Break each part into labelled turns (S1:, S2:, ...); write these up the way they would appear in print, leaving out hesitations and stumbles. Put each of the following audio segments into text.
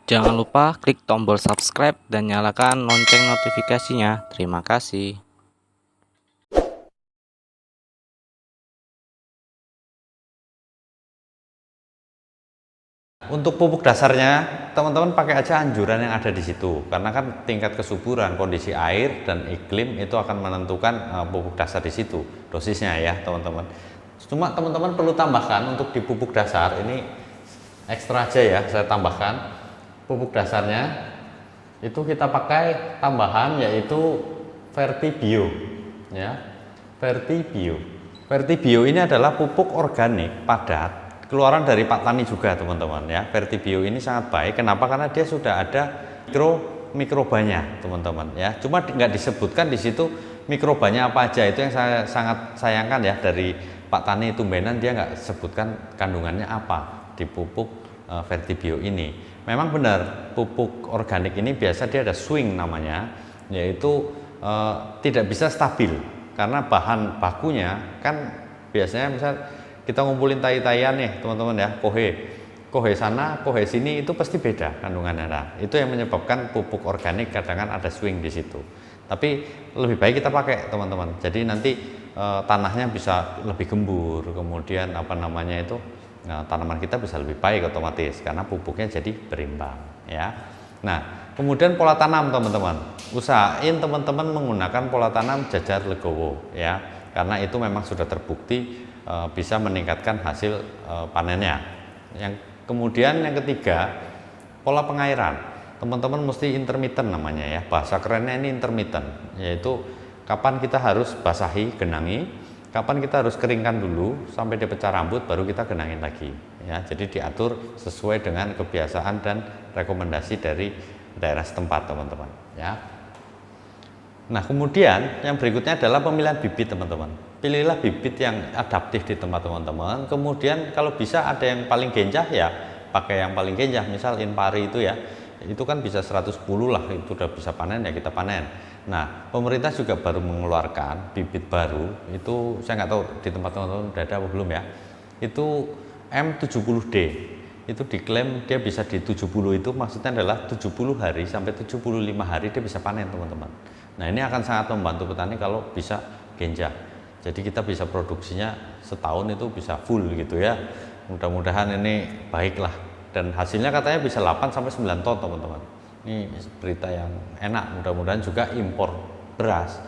S1: Jangan lupa klik tombol subscribe dan nyalakan lonceng notifikasinya. Terima kasih.
S2: Untuk pupuk dasarnya, teman-teman pakai aja anjuran yang ada di situ, karena kan tingkat kesuburan, kondisi air dan iklim itu akan menentukan pupuk dasar di situ, dosisnya ya teman-teman. Cuma teman-teman perlu tambahkan untuk di pupuk dasar ini ekstra aja ya, saya tambahkan pupuk dasarnya itu kita pakai tambahan yaitu Vertibio ya. Vertibio. Vertibio ini adalah pupuk organik padat keluaran dari Pak Tani juga teman-teman ya. Vertibio ini sangat baik. Kenapa? Karena dia sudah ada mikrobanya teman-teman ya. Cuma nggak disebutkan di situ mikrobanya apa aja. Itu yang saya sangat sayangkan ya, dari Pak Tani tumbenan dia nggak sebutkan kandungannya apa di pupuk Vertibio ini. Memang benar pupuk organik ini biasa dia ada swing namanya, yaitu tidak bisa stabil karena bahan bakunya kan biasanya misal kita ngumpulin tai-taian nih teman-teman ya, kohe sana, kohe sini, itu pasti beda kandungannya. Nah, itu yang menyebabkan pupuk organik kadang ada swing di situ. Tapi lebih baik kita pakai teman-teman. Jadi nanti tanahnya bisa lebih gembur, kemudian apa namanya itu tanaman kita bisa lebih baik otomatis karena pupuknya jadi berimbang ya. Nah, kemudian pola tanam teman-teman. Usahain teman-teman menggunakan pola tanam jajar legowo ya. Karena itu memang sudah terbukti bisa meningkatkan hasil panennya. Kemudian yang ketiga, pola pengairan. Teman-teman mesti intermittent namanya ya. Bahasa kerennya ini intermittent, yaitu kapan kita harus basahi, genangi, kapan kita harus keringkan dulu sampai dia pecah rambut baru kita genangin lagi ya. Jadi diatur sesuai dengan kebiasaan dan rekomendasi dari daerah setempat teman-teman ya. Nah, kemudian yang berikutnya adalah pemilihan bibit teman-teman. Pilihlah bibit yang adaptif di tempat teman-teman. Kemudian kalau bisa ada yang paling genjah ya pakai yang paling genjah. Misal Inpari itu ya, itu kan bisa 110 lah, itu udah bisa panen ya kita panen. Nah, pemerintah juga baru mengeluarkan bibit baru, itu saya nggak tahu di tempat teman-teman udah ada apa belum ya. Itu M70D. Itu diklaim dia bisa di 70, itu maksudnya adalah 70 hari sampai 75 hari dia bisa panen teman-teman. Nah, ini akan sangat membantu petani kalau bisa genjah. Jadi kita bisa produksinya setahun itu bisa full gitu ya. Mudah-mudahan ini baiklah, dan hasilnya katanya bisa 8 sampai 9 ton teman-teman. Ini berita yang enak. Mudah-mudahan juga impor beras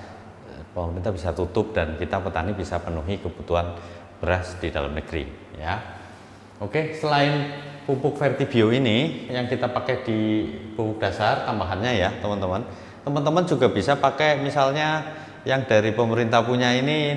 S2: pemerintah bisa tutup dan kita petani bisa penuhi kebutuhan beras di dalam negeri ya. Oke, selain pupuk Vertibio ini yang kita pakai di pupuk dasar tambahannya ya teman-teman, teman-teman juga bisa pakai misalnya yang dari pemerintah punya ini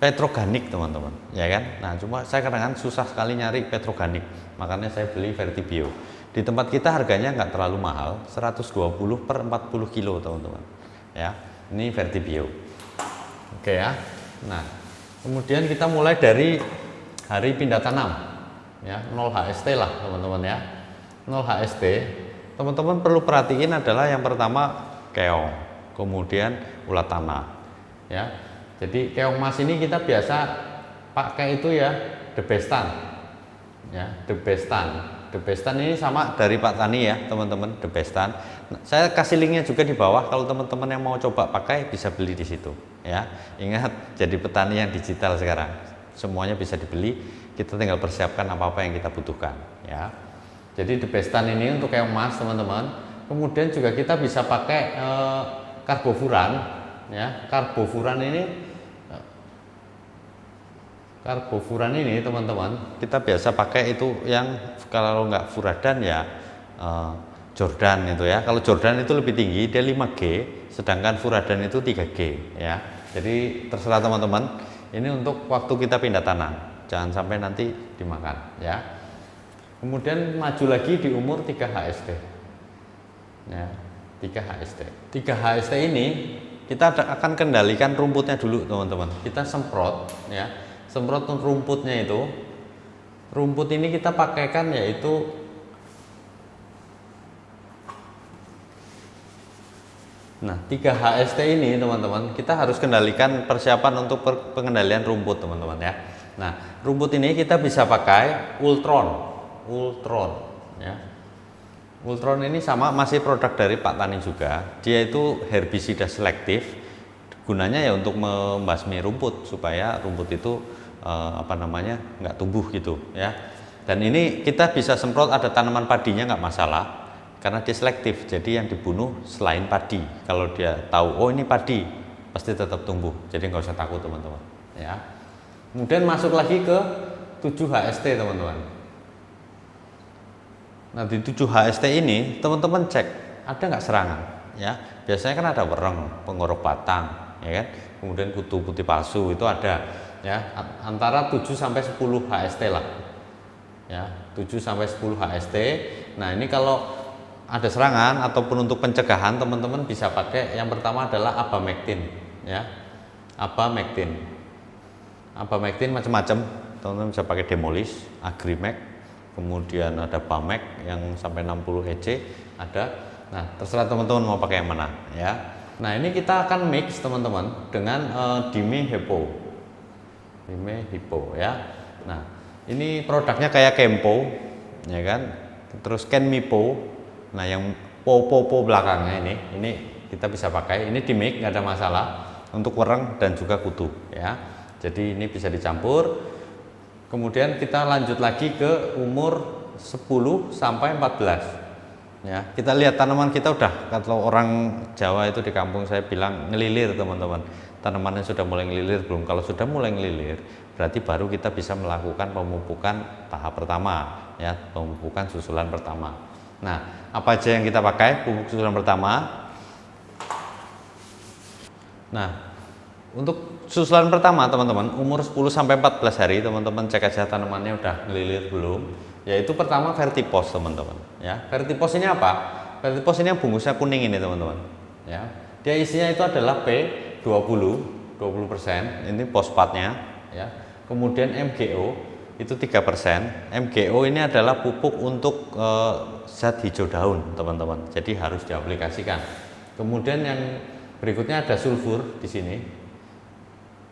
S2: petroganik teman-teman ya kan. Nah, cuma saya kadang-kadang susah sekali nyari petroganik, makanya saya beli Vertibio. Di tempat kita harganya nggak terlalu mahal, 120 per 40 kilo teman-teman ya. Ini Vertibio. Oke ya. Nah, kemudian kita mulai dari hari pindah tanam ya, 0 HST lah teman-teman ya. 0 HST teman-teman perlu perhatiin adalah yang pertama keong, kemudian ulat tanah ya. Jadi keong mas ini kita biasa pakai itu ya, Debestan ya, Debestan ini sama dari Pak Tani ya teman-teman, Debestan. Nah, saya kasih linknya juga di bawah, kalau teman-teman yang mau coba pakai bisa beli di situ ya. Ingat, jadi petani yang digital sekarang semuanya bisa dibeli, kita tinggal persiapkan apa-apa yang kita butuhkan ya. Jadi Debestan ini untuk keong mas teman-teman. Kemudian juga kita bisa pakai karbofuran ya. Karbofuran ini teman-teman kita biasa pakai itu yang kalau nggak furadan ya Jordan itu ya. Kalau Jordan itu lebih tinggi, dia 5G, sedangkan furadan itu 3G ya. Jadi terserah teman-teman, ini untuk waktu kita pindah tanam, jangan sampai nanti dimakan ya. Kemudian maju lagi di umur 3 HST ya, 3 HST. 3 HST ini kita akan kendalikan rumputnya dulu teman-teman. Kita semprot ya, semprot rumputnya itu. Rumput ini kita pakaikan yaitu nah 3 HST ini teman-teman, kita harus kendalikan persiapan untuk pengendalian rumput teman-teman ya. Nah, rumput ini kita bisa pakai Ultron ya. Ultron ini sama, masih produk dari Pak Tani juga. Dia itu herbisida selektif. Gunanya ya untuk membasmi rumput supaya rumput itu nggak tumbuh gitu ya. Dan ini kita bisa semprot, ada tanaman padinya nggak masalah karena dia selektif. Jadi yang dibunuh selain padi. Kalau dia tahu oh ini padi, pasti tetap tumbuh. Jadi nggak usah takut teman-teman ya. Kemudian masuk lagi ke 7HST teman-teman. Nah di 7HST ini teman-teman cek ada nggak serangan ya. Biasanya kan ada wereng, pengorok batang ya kan, kemudian kutu putih palsu itu ada ya, antara 7 sampai 10 HST lah ya, 7 sampai 10 HST. Nah ini kalau ada serangan ataupun untuk pencegahan teman-teman bisa pakai yang pertama adalah Abamectin ya. Abamectin macam-macam, teman-teman bisa pakai Demolis, Agrimek, kemudian ada Bamek yang sampai 60 EC ada. Nah terserah teman-teman mau pakai yang mana ya. Nah ini kita akan mix teman-teman dengan Dimehipo ya. Nah ini produknya kayak Kempo ya kan, terus Kenmipo. Nah yang po belakangnya ini kita bisa pakai, ini di mix nggak ada masalah untuk wereng dan juga kutu ya. Jadi ini bisa dicampur. Kemudian kita lanjut lagi ke umur 10 sampai 14 ya. Kita lihat tanaman kita udah, kalau orang Jawa itu di kampung saya bilang ngelilir teman-teman. Tanamannya sudah mulai ngelilir belum? Kalau sudah mulai ngelilir berarti baru kita bisa melakukan pemupukan tahap pertama ya, pemupukan susulan pertama. Nah apa aja yang kita pakai pupuk susulan pertama? Nah untuk susulan pertama teman-teman umur 10 sampai 14 hari teman-teman cek aja tanamannya udah ngelilir belum. Yaitu pertama Vertipos teman-teman ya. Vertipos ini apa? Vertipos ini yang bungkusnya kuning ini teman-teman ya. Dia isinya itu adalah P20%, ini fosfatnya ya. Kemudian MgO itu 3%. MgO ini adalah pupuk untuk zat hijau daun teman-teman. Jadi harus diaplikasikan. Kemudian yang berikutnya ada sulfur di sini.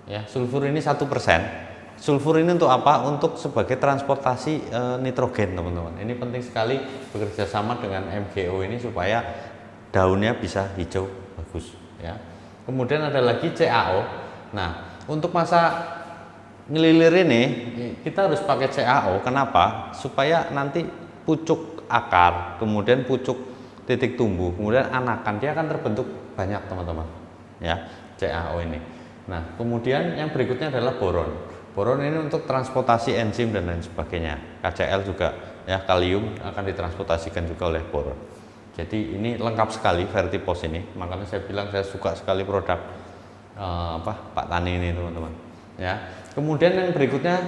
S2: Ya, sulfur ini 1%. Sulfur ini untuk apa? Untuk sebagai transportasi nitrogen teman-teman. Ini penting sekali bekerja sama dengan MgO ini supaya daunnya bisa hijau bagus ya. Kemudian ada lagi CaO. Nah untuk masa ngelilir ini kita harus pakai CaO. Kenapa? Supaya nanti pucuk akar, kemudian pucuk titik tumbuh, kemudian anakan dia akan terbentuk banyak teman-teman ya, CaO ini. Nah kemudian yang berikutnya adalah boron. Boron ini untuk transportasi enzim dan lain sebagainya. KCl juga ya, kalium akan ditransportasikan juga oleh boron. Jadi ini lengkap sekali Vertipos ini. Makanya saya bilang saya suka sekali produk Pak Tani ini teman-teman. Ya. Kemudian yang berikutnya,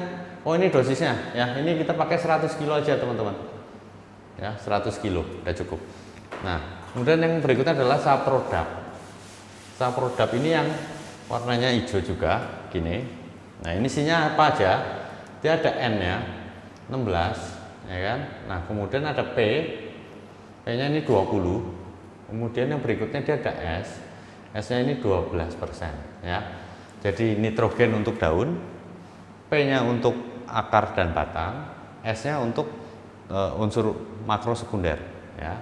S2: oh ini dosisnya ya. Ini kita pakai 100 kilo aja teman-teman. Ya 100 kilo udah cukup. Nah kemudian yang berikutnya adalah Saprodap. Saprodap ini yang warnanya hijau juga gini. Nah ini isinya apa aja? Dia ada N-nya 16 ya kan. Nah kemudian ada P-nya ini 20. Kemudian yang berikutnya dia ada S-nya ini 12% ya. Jadi nitrogen untuk daun, P-nya untuk akar dan batang, S-nya untuk unsur makro sekunder ya.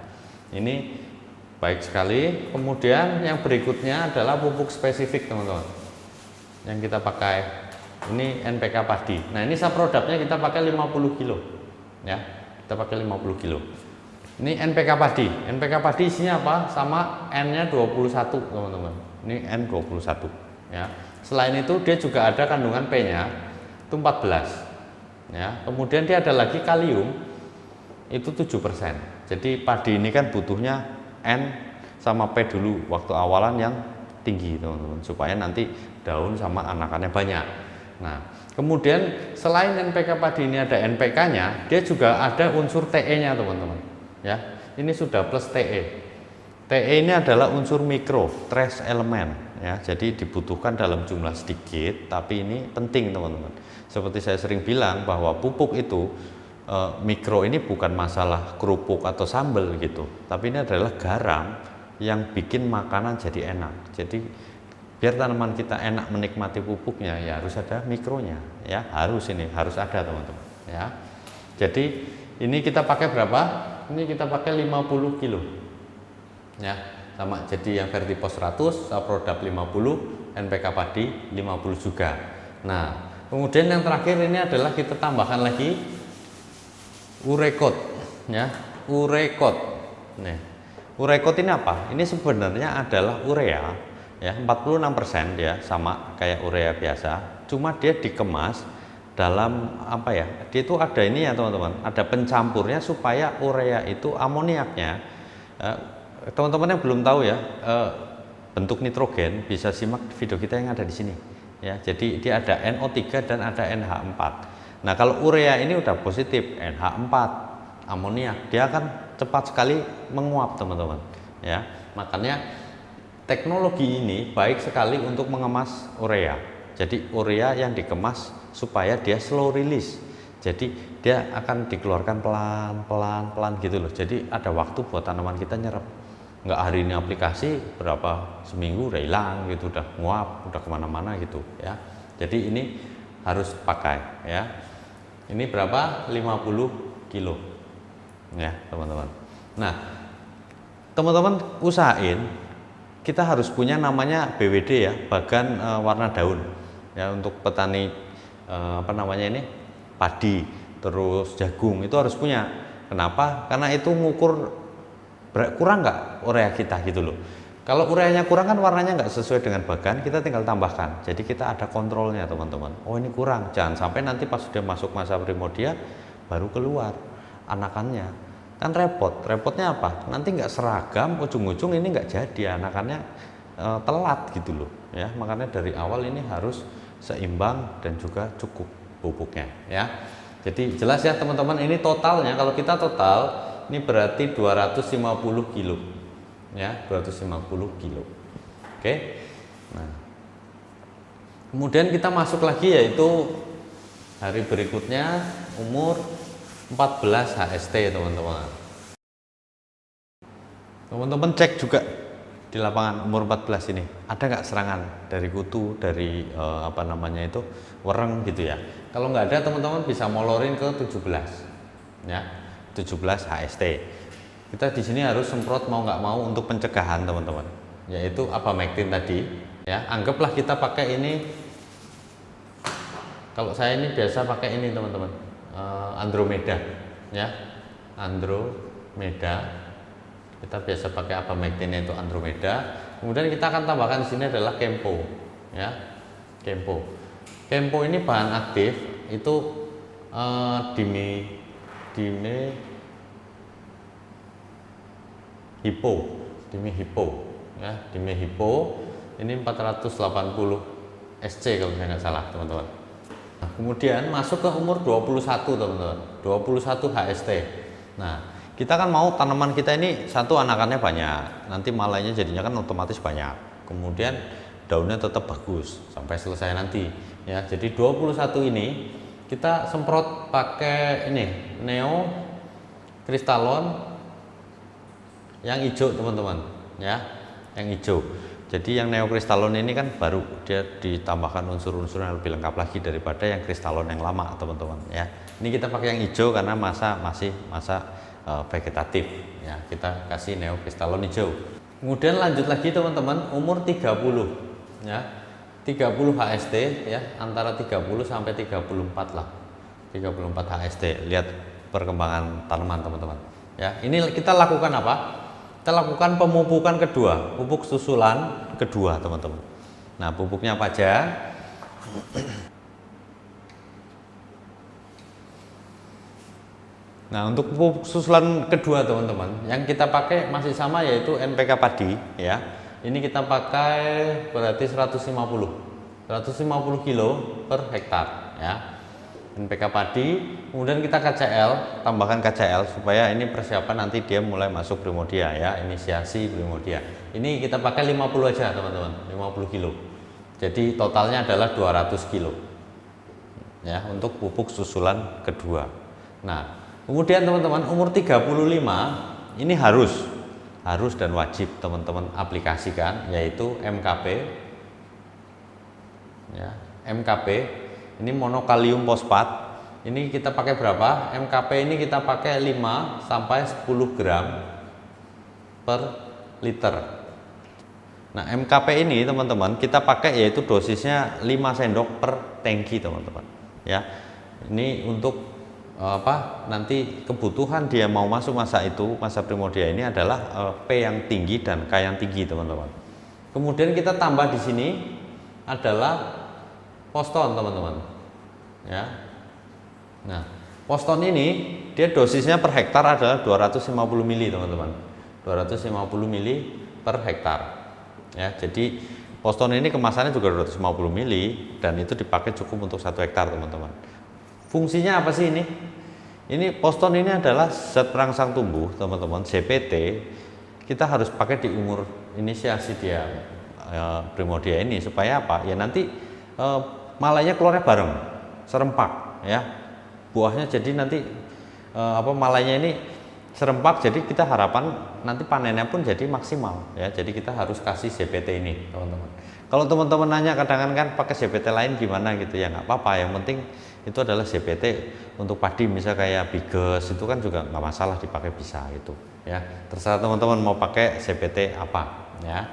S2: Ini baik sekali. Kemudian yang berikutnya adalah pupuk spesifik teman-teman yang kita pakai. Ini NPK padi. Nah ini Saprodapnya kita pakai 50 kilo ya. Kita pakai 50 kilo. Ini NPK padi. NPK padi isinya apa? Sama N-nya 21 teman-teman. Ini N21 ya. Selain itu dia juga ada kandungan P-nya itu 14 ya. Kemudian dia ada lagi kalium itu 7%. Jadi padi ini kan butuhnya N sama P dulu waktu awalan yang tinggi teman-teman, supaya nanti daun sama anakannya banyak. Nah kemudian selain NPK padi ini ada NPK-nya, dia juga ada unsur TE-nya teman-teman ya. Ini sudah plus TE. TE ini adalah unsur mikro, trace element ya. Jadi dibutuhkan dalam jumlah sedikit, tapi ini penting teman-teman. Seperti saya sering bilang bahwa pupuk itu mikro ini bukan masalah kerupuk atau sambal gitu, tapi ini adalah garam yang bikin makanan jadi enak. Jadi biar tanaman kita enak menikmati pupuknya, ya harus ada mikronya, ya harus ada teman-teman, ya. Jadi ini kita pakai berapa? Ini kita pakai 50 kilo, ya sama. Jadi yang Vertipos 100, Saprodap 50, NPK padi 50 juga. Nah kemudian yang terakhir ini adalah kita tambahkan lagi Urecode, ya Urecode. Nih Urecode ini apa? Ini sebenarnya adalah urea, ya 46% ya, sama kayak urea biasa, cuma dia dikemas dalam apa ya, dia itu ada ini ya teman-teman, ada pencampurnya supaya urea itu amoniaknya, teman-teman yang belum tahu ya, bentuk nitrogen bisa simak video kita yang ada di sini ya. Jadi dia ada NO3 dan ada NH4. Nah kalau urea ini udah positif NH4 amoniak, dia akan cepat sekali menguap teman-teman ya. Makanya teknologi ini baik sekali untuk mengemas urea. Jadi urea yang dikemas supaya dia slow release. Jadi dia akan dikeluarkan pelan gitu loh. Jadi ada waktu buat tanaman kita nyerap. Nggak hari ini aplikasi, berapa seminggu udah hilang gitu, udah nguap, udah kemana-mana gitu ya. Jadi ini harus pakai ya. Ini berapa? 50 kilo ya teman-teman. Nah teman-teman usahain kita harus punya namanya BWD ya, bagan warna daun ya, untuk petani apa namanya ini, padi terus jagung itu harus punya. Kenapa? Karena itu ngukur kurang nggak urea kita gitu loh. Kalau ureanya kurang kan warnanya nggak sesuai dengan bagan, kita tinggal tambahkan. Jadi kita ada kontrolnya teman-teman. Oh ini kurang, jangan sampai nanti pas sudah masuk masa primodia baru keluar anakannya. Kan repotnya apa? Nanti nggak seragam, ujung-ujung ini nggak jadi, anakannya telat gitu loh ya. Makanya dari awal ini harus seimbang dan juga cukup pupuknya ya. Jadi jelas ya teman-teman, ini totalnya kalau kita total ini berarti 250 kilo ya, 250 kilo. Oke. Nah kemudian kita masuk lagi, yaitu hari berikutnya umur 14 HST teman-teman. Teman-teman cek juga di lapangan umur 14 ini ada nggak serangan dari kutu, dari apa namanya itu, wereng gitu ya. Kalau nggak ada teman-teman bisa molorin ke 17 ya, 17 HST. Kita di sini harus semprot mau nggak mau untuk pencegahan teman-teman, yaitu Abamectin tadi ya. Anggaplah kita pakai ini, kalau saya ini biasa pakai ini teman-teman, Andromeda ya, Andromeda. Kita biasa pakai Abamectin itu Andromeda. Kemudian kita akan tambahkan di sini adalah Kempo ya, Kempo ini bahan aktif itu Dimehipo ya, Dimehipo ini 480 SC kalau saya nggak salah teman-teman. Nah, kemudian masuk ke umur 21 teman-teman, 21 HST. Nah kita kan mau tanaman kita ini satu anakannya banyak, nanti malainya jadinya kan otomatis banyak, kemudian daunnya tetap bagus sampai selesai nanti ya. Jadi 21 ini kita semprot pakai ini Neo Kristalon yang hijau teman-teman ya, yang hijau. Jadi yang neokristalon ini kan baru dia ditambahkan unsur-unsur yang lebih lengkap lagi daripada yang kristalon yang lama teman-teman ya. Ini kita pakai yang hijau karena masih masa vegetatif ya, kita kasih neokristalon hijau. Kemudian lanjut lagi teman-teman umur 30 ya, 30 HST ya, antara 30 sampai 34 lah, 34 HST. Lihat perkembangan tanaman teman-teman ya. Ini kita lakukan apa? Kita lakukan pemupukan kedua, pupuk susulan kedua teman-teman. Nah pupuknya apa aja? Nah untuk pupuk susulan kedua teman-teman, yang kita pakai masih sama, yaitu NPK padi ya. Ini kita pakai berarti 150 kilo per hektar ya, NPK padi. Kemudian kita KCL, tambahkan KCL supaya ini persiapan nanti dia mulai masuk primodia ya, inisiasi primodia. Ini kita pakai 50 aja teman-teman, 50 kilo. Jadi totalnya adalah 200 kilo ya untuk pupuk susulan kedua. Nah kemudian teman-teman umur 35 ini harus dan wajib teman-teman aplikasikan, yaitu MKP ya. MKP ini monokalium fosfat. Ini kita pakai berapa? MKP ini kita pakai 5 sampai 10 gram per liter. Nah, MKP ini teman-teman kita pakai yaitu dosisnya 5 sendok per tangki teman-teman. Ya. Ini untuk nanti kebutuhan dia mau masuk masa itu, masa primordia ini adalah P yang tinggi dan K yang tinggi teman-teman. Kemudian kita tambah di sini adalah poston teman-teman. Ya. Nah, poston ini dia dosisnya per hektar adalah 250 mili teman-teman. 250 mili per hektar. Ya, jadi poston ini kemasannya juga 250 mili dan itu dipakai cukup untuk 1 hektar teman-teman. Fungsinya apa sih ini? Ini poston ini adalah zat perangsang tumbuh teman-teman, ZPT. Kita harus pakai di umur inisiasi dia primordia ini supaya apa? Ya nanti malainya keluarnya bareng, serempak ya. Buahnya jadi nanti malainya ini serempak, jadi kita harapan nanti panennya pun jadi maksimal ya. Jadi kita harus kasih ZPT ini teman-teman. Kalau teman-teman nanya kadang kan pakai ZPT lain gimana gitu ya, nggak apa-apa, yang penting itu adalah ZPT untuk padi misal kayak biges itu kan juga nggak masalah dipakai, bisa gitu ya, terserah teman-teman mau pakai ZPT apa ya.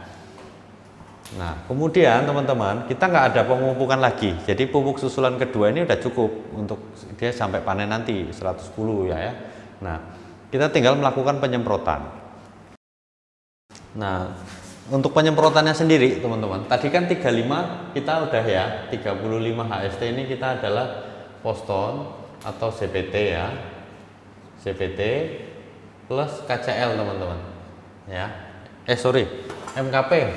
S2: Nah, kemudian teman-teman kita nggak ada pemupukan lagi, jadi pupuk susulan kedua ini udah cukup untuk dia sampai panen nanti 110 ya. Nah, kita tinggal melakukan penyemprotan. Nah, untuk penyemprotannya sendiri teman-teman, tadi kan 35 kita udah ya, 35 HST ini kita adalah poston atau ZPT ya, ZPT plus KCL teman-teman ya, MKP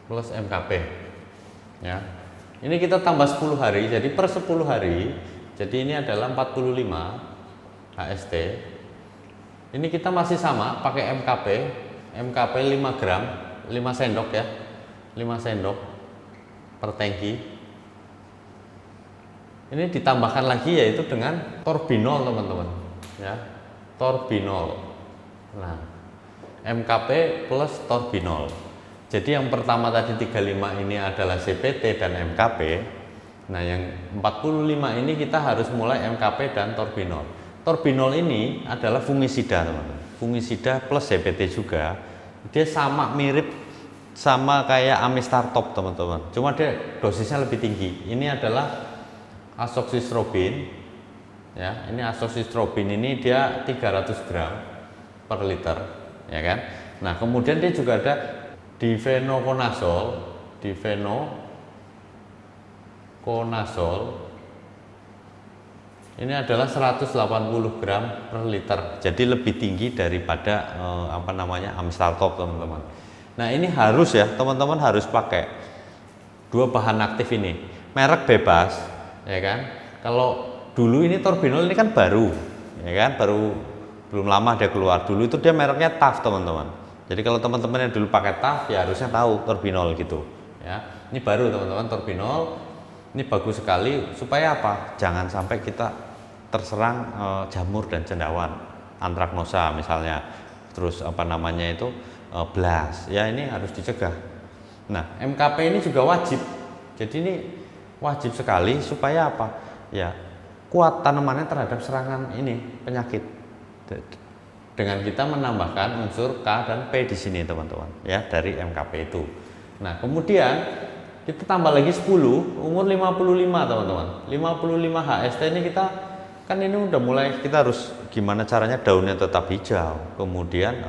S2: plus MKP ya. Ini kita tambah 10 hari, jadi per 10 hari, jadi ini adalah 45 HST. Ini kita masih sama pakai MKP 5 gram, 5 sendok ya, 5 sendok per tangki. Ini ditambahkan lagi yaitu dengan torbinol teman-teman ya, torbinol. Nah, MKP plus torbinol. Jadi yang pertama tadi 35 ini adalah ZPT dan MKP. Nah, yang 45 ini kita harus mulai MKP dan torbinol. Torbinol ini adalah fungisida teman-teman, fungisida plus ZPT juga. Dia sama, mirip sama kayak amistartop teman-teman, cuma dia dosisnya lebih tinggi. Ini adalah azoxystrobin ya, ini azoxystrobin ini dia 300 gram per liter ya kan. Nah, kemudian dia juga ada difenoconazole ini adalah 180 gram per liter, jadi lebih tinggi daripada amistartop teman-teman. Nah, ini harus ya teman-teman, harus pakai dua bahan aktif ini, merek bebas ya kan. Kalau dulu ini torbinol ini kan baru ya kan, baru belum lama dia keluar. Dulu itu dia mereknya TAF teman-teman. Jadi kalau teman-teman yang dulu pakai TAF ya harusnya tahu torbinol gitu ya. Ini baru teman-teman torbinol, ini bagus sekali supaya apa? Jangan sampai kita terserang jamur dan cendawan, antraknosa misalnya, terus blas ya, ini harus dicegah. Nah, MKP ini juga wajib, jadi ini wajib sekali supaya apa ya, kuat tanamannya terhadap serangan ini penyakit dengan kita menambahkan unsur K dan P di sini teman-teman ya, dari MKP itu. Nah, kemudian kita tambah lagi 10 umur 55 teman-teman, 55 HST ini kita kan ini udah mulai, kita harus gimana caranya daunnya tetap hijau, kemudian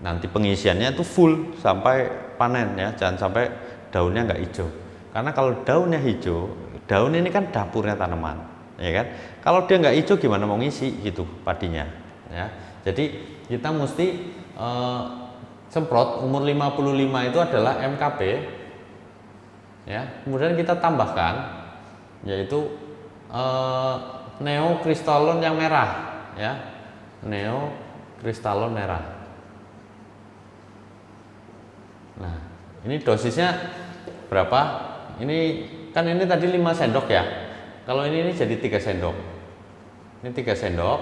S2: nanti pengisiannya itu full sampai panen ya, jangan sampai daunnya nggak hijau, karena kalau daunnya hijau, daun ini kan dapurnya tanaman ya kan, kalau dia nggak hijau gimana mau ngisi gitu padinya ya. Jadi kita mesti semprot umur 55 itu adalah MKP ya, kemudian kita tambahkan yaitu neokristalon yang merah ya, neokristalon merah. Nah, ini dosisnya berapa? Ini kan ini tadi 5 sendok ya, kalau ini jadi 3 sendok, ini 3 sendok.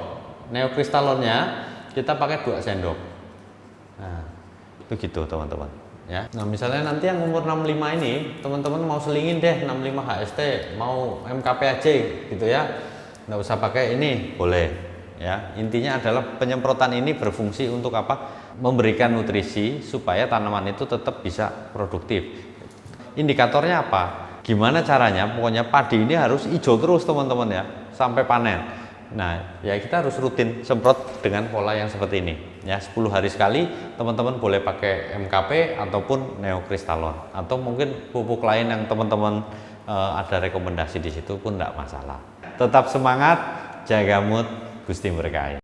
S2: Neokristalonnya kita pakai 2 sendok. Nah, itu gitu teman-teman ya. Nah, misalnya nanti yang umur 65 ini teman-teman mau selingin deh 65 HST, mau MKP aja gitu ya, nggak usah pakai ini, boleh ya. Intinya adalah penyemprotan ini berfungsi untuk apa? Memberikan nutrisi supaya tanaman itu tetap bisa produktif. Indikatornya apa? Gimana caranya? Pokoknya padi ini harus hijau terus teman-teman ya sampai panen. Nah, ya kita harus rutin semprot dengan pola yang seperti ini. Ya, 10 hari sekali teman-teman boleh pakai MKP ataupun neokristalon, atau mungkin pupuk lain yang teman-teman ada rekomendasi di situ pun tidak masalah. Tetap semangat, jaga mood, Gusti berkahi.